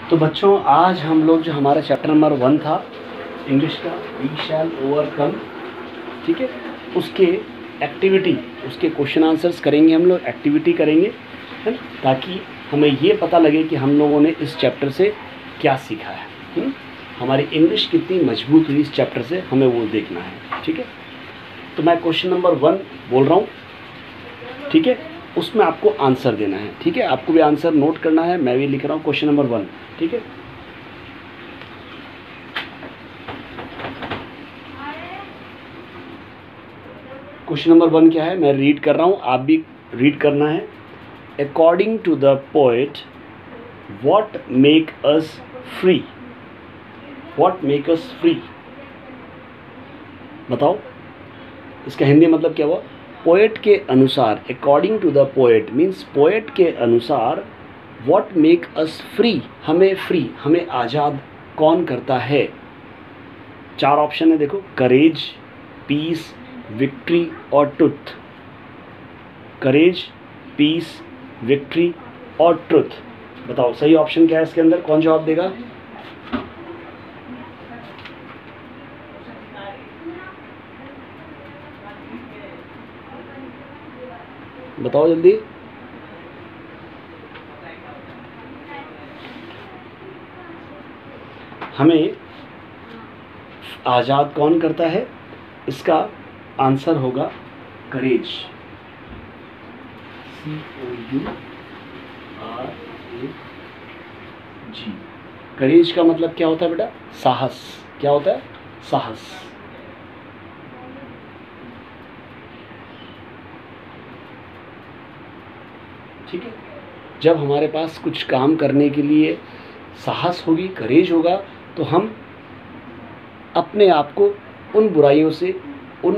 तो बच्चों आज हम लोग जो हमारा चैप्टर नंबर 1 था इंग्लिश का, वी शैल ओवरकम, ठीक है, उसके एक्टिविटी, उसके क्वेश्चन आंसर्स करेंगे हम लोग, एक्टिविटी करेंगे, है ना, ताकि हमें ये पता लगे कि हम लोगों ने इस चैप्टर से क्या सीखा है। हमारी इंग्लिश कितनी मजबूत हुई इस चैप्टर से, हमें वो देखना है। ठीक है, तो मैं क्वेश्चन नंबर 1 बोल रहा हूँ, ठीक है, उसमें आपको आंसर देना है। ठीक है, आपको भी आंसर नोट करना है, मैं भी लिख रहा हूँ क्वेश्चन नंबर 1। ठीक है, क्वेश्चन नंबर 1 क्या है, मैं रीड कर रहा हूँ, आप भी रीड करना है। According to the poet, what make us free? What make us free, बताओ इसका हिंदी मतलब क्या हुआ? पोएट के अनुसार, according to the poet means poet के अनुसार, व्हाट मेक अस फ्री, हमें फ्री, हमें आज़ाद कौन करता है? 4 ऑप्शन है, देखो, करेज, पीस, विक्ट्री और ट्रुथ। करेज, पीस, विक्ट्री और ट्रुथ, बताओ सही ऑप्शन क्या है इसके अंदर, कौन जवाब देगा? बताओ जल्दी। हमें आज़ाद कौन करता है? इसका आंसर होगा करेज, COURAG। करेज का मतलब क्या होता है बेटा? साहस। क्या होता है? साहस। ठीक है, जब हमारे पास कुछ काम करने के लिए साहस होगी, करेज होगा, तो हम अपने आप को उन बुराइयों से, उन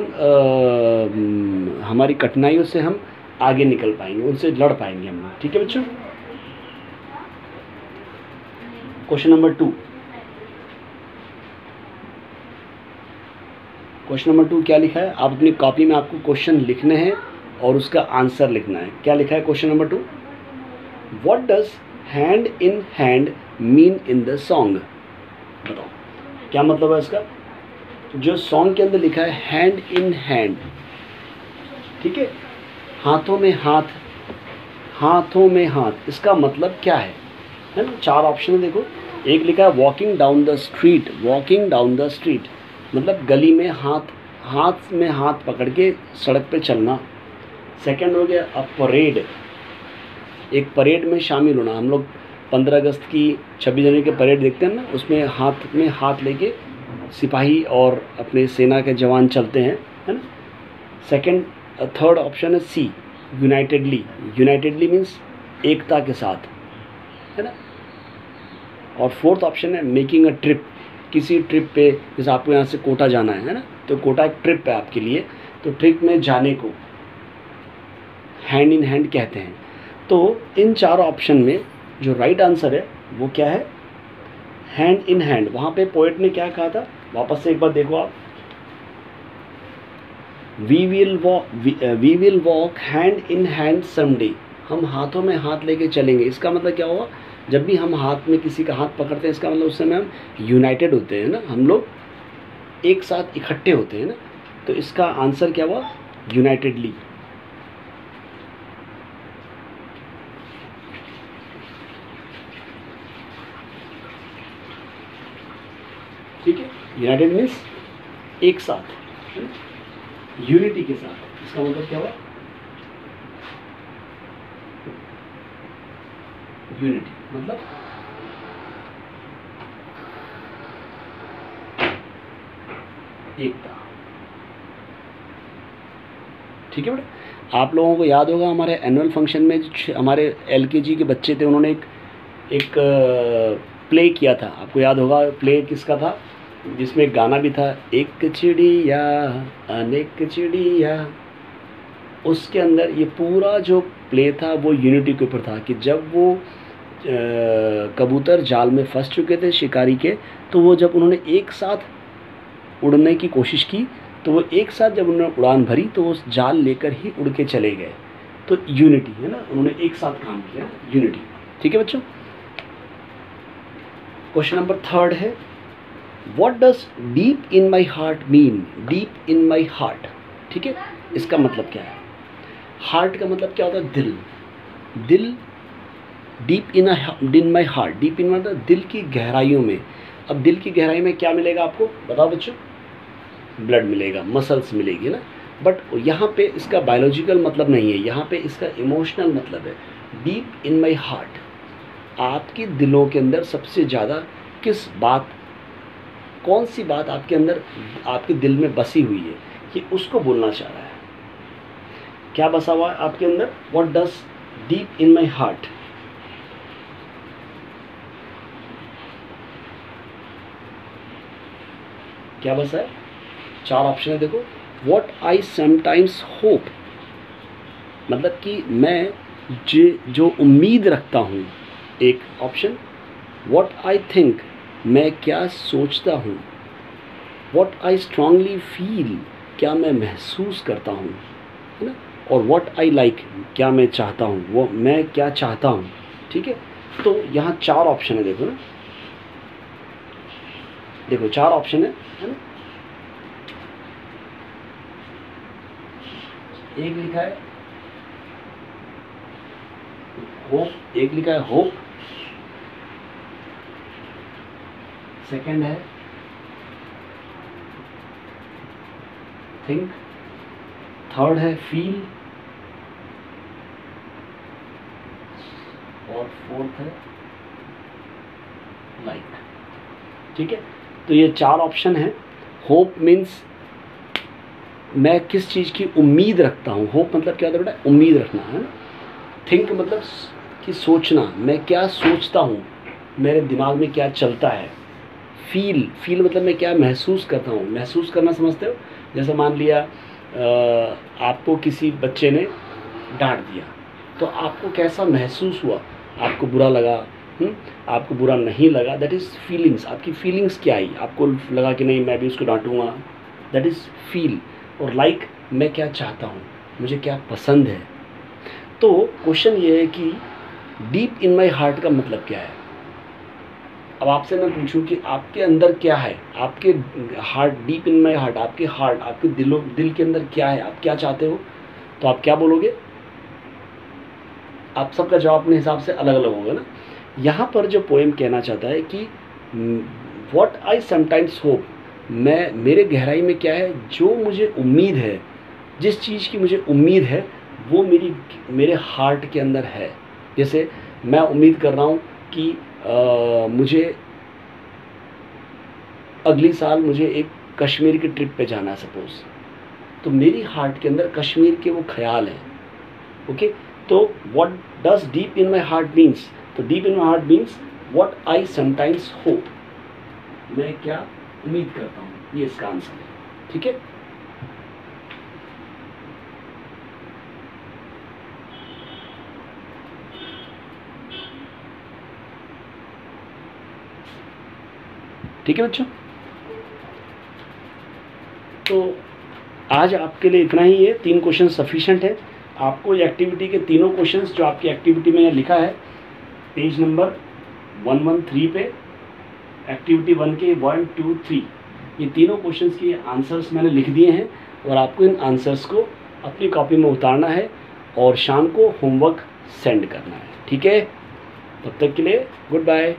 हमारी कठिनाइयों से हम आगे निकल पाएंगे, उनसे लड़ पाएंगे हम। ठीक है बच्चों, क्वेश्चन नंबर 2। क्वेश्चन नंबर 2 क्या लिखा है? आप अपनी कॉपी में आपको क्वेश्चन लिखने हैं और उसका आंसर लिखना है। क्या लिखा है question number 2? What does hand in hand mean in the song? बताओ क्या मतलब है इसका? जो सॉन्ग के अंदर लिखा है हैंड इन हैंड, ठीक है, हाथों में हाथ, हाथों में हाथ, इसका मतलब क्या है ना? 4 ऑप्शन है, देखो। एक लिखा है walking down the street, walking down the street मतलब गली में हाथ, हाथ में हाथ पकड़ के सड़क पे चलना। सेकंड हो गया अ परेड, एक परेड में शामिल होना। हम लोग 15 अगस्त की, 26 जनवरी के परेड देखते हैं ना, उसमें हाथ में हाथ लेके सिपाही और अपने सेना के जवान चलते हैं, है ना। सेकंड, थर्ड ऑप्शन है सी, यूनाइटेडली। यूनाइटेडली मीन्स एकता के साथ, है ना। और फोर्थ ऑप्शन है मेकिंग अ ट्रिप, किसी ट्रिप पे, जैसे आपको यहाँ से कोटा जाना है ना, तो कोटा एक ट्रिप है आपके लिए, तो ट्रिप में जाने को हैंड इन हैंड कहते हैं। तो इन 4 ऑप्शन में जो राइट आंसर है वो क्या है? Hand in hand. वहाँ पे पोएट ने क्या कहा था, वापस से एक बार देखो आप। We will walk hand in hand someday, हम हाथों में हाथ लेके चलेंगे। इसका मतलब क्या हुआ? जब भी हम हाथ में किसी का हाथ पकड़ते हैं, इसका मतलब उस समय हम यूनाइटेड होते हैं ना, हम लोग एक साथ इकट्ठे होते हैं ना। तो इसका आंसर क्या हुआ? यूनाइटेडली। ठीक है, यूनाइटेड मीन्स एक साथ, यूनिटी के साथ। इसका मतलब क्या हुआ? यूनिटी मतलब एकता। ठीक है बेटा, आप लोगों को याद होगा हमारे एनुअल फंक्शन में जो हमारे LKG के बच्चे थे, उन्होंने एक प्ले किया था। आपको याद होगा प्ले किसका था? जिसमें एक गाना भी था, एक चिड़िया अनेक चिड़िया। उसके अंदर ये पूरा जो प्ले था वो यूनिटी के ऊपर था, कि जब वो कबूतर जाल में फंस चुके थे शिकारी के, तो वो जब उन्होंने एक साथ उड़ने की कोशिश की, तो वो एक साथ जब उन्होंने उड़ान भरी, तो वो जाल लेकर ही उड़ के चले गए। तो यूनिटी है ना, उन्होंने एक साथ काम किया, यूनिटी। ठीक है बच्चों, क्वेश्चन नंबर थर्ड है, what does deep in my heart mean? Deep in my heart, ठीक है, इसका मतलब क्या है? हार्ट का मतलब क्या होता है? दिल। दिल, deep in my heart, deep in मतलब दिल की गहराइयों में। अब दिल की गहराई में क्या मिलेगा आपको, बताओ बच्चों? ब्लड मिलेगा, मसल्स मिलेगी ना। बट यहाँ पे इसका बायोलॉजिकल मतलब नहीं है, यहाँ पे इसका इमोशनल मतलब है। डीप इन माई हार्ट, आपके दिलों के अंदर सबसे ज़्यादा किस बात, कौन सी बात आपके अंदर, आपके दिल में बसी हुई है, कि उसको बोलना चाह रहा है। क्या बसा हुआ है आपके अंदर? What does deep in my heart? क्या बसा है? 4 ऑप्शन है, देखो। व्हाट आई समटाइम्स होप, मतलब कि मैं जो उम्मीद रखता हूँ, एक ऑप्शन। व्हाट आई थिंक, मैं क्या सोचता हूँ। व्हाट आई स्ट्रांगली फील, क्या मैं महसूस करता हूँ, है ना। और व्हाट आई लाइक, क्या मैं चाहता हूँ, वो मैं क्या चाहता हूँ, ठीक है। तो यहाँ 4 ऑप्शन है, देखो ना, देखो 4 ऑप्शन है ना। एक लिखा है होप, एक लिखा है होप, सेकंड है थिंक, थर्ड है फील, और फोर्थ है लाइक, ठीक है। तो ये 4 ऑप्शन है। होप मीन्स मैं किस चीज़ की उम्मीद रखता हूँ। होप मतलब क्या होता है बेटा? उम्मीद रखना, है ना। थिंक मतलब कि सोचना, मैं क्या सोचता हूँ, मेरे दिमाग में क्या चलता है। फील मतलब मैं क्या महसूस करता हूँ। महसूस करना समझते हो? जैसे मान लिया आपको किसी बच्चे ने डांट दिया, तो आपको कैसा महसूस हुआ? आपको बुरा लगा, आपको बुरा नहीं लगा, दैट इज़ फीलिंग्स। आपकी फीलिंग्स क्या आई? आपको लगा कि नहीं मैं भी उसको डांटूंगा, दैट इज़ फील। और लाइक, मैं क्या चाहता हूँ, मुझे क्या पसंद है। तो क्वेश्चन ये है कि डीप इन माई हार्ट का मतलब क्या है। अब आपसे मैं पूछूं कि आपके अंदर क्या है, आपके heart, deep in my heart, आपके हार्ट, आपके दिल के अंदर क्या है, आप क्या चाहते हो, तो आप क्या बोलोगे? आप सबका जवाब अपने हिसाब से अलग अलग होगा ना। यहाँ पर जो पोएम कहना चाहता है कि व्हाट आई समटाइम्स होप, मैं, मेरे गहराई में क्या है, जो मुझे उम्मीद है, जिस चीज़ की मुझे उम्मीद है, वो मेरे हार्ट के अंदर है। जैसे मैं उम्मीद कर रहा हूँ कि मुझे अगली साल मुझे एक कश्मीर की ट्रिप पे जाना है सपोज़, तो मेरी हार्ट के अंदर कश्मीर के वो ख्याल हैं। ओके, तो what does deep in my heart means, तो deep in my heart means what I sometimes hope, मैं क्या उम्मीद करता हूँ, ये इसका आंसर है, ठीक है। ठीक है बच्चों, तो आज आपके लिए इतना ही है। 3 क्वेश्चन सफिशिएंट है। आपको ये एक्टिविटी के तीनों क्वेश्चंस जो आपकी एक्टिविटी में लिखा है पेज नंबर 113 पे, एक्टिविटी 1 के 1, 2, 3, ये तीनों क्वेश्चंस के आंसर्स मैंने लिख दिए हैं, और आपको इन आंसर्स को अपनी कॉपी में उतारना है और शाम को होमवर्क सेंड करना है, ठीक है। तब तक के लिए गुड बाय।